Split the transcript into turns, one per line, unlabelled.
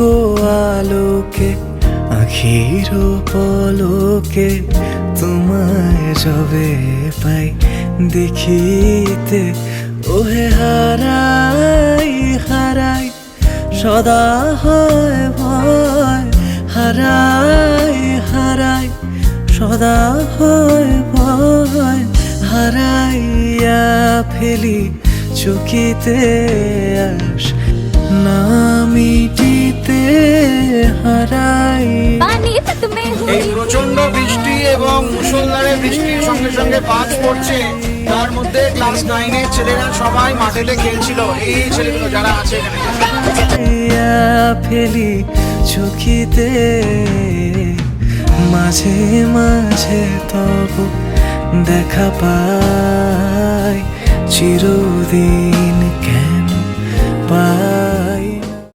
গো আলোকে আখির পলকে তোমায় যবে পাই দেখিতে, ওহে হারাই হারাই সদা হয় ভয়, হারাই হারাই সদা হয় ভয়, হারাইয়া ফেলি চকিতে আস না মিটিতে, হারাই।
এই প্রচন্ড বৃষ্টি এবং মুষলধারে বৃষ্টির সঙ্গে সঙ্গে বাজ পড়ছে, তার মধ্যে ক্লাস 9 এর ছেলেরা সবাই মাঠেতে খেলছিল। এই ছেলেগুলো যারা আছে এখানে
ফেলি চকিতে, মাঝে মাঝে তব দেখা পাই, চিরদিন কেন পাই।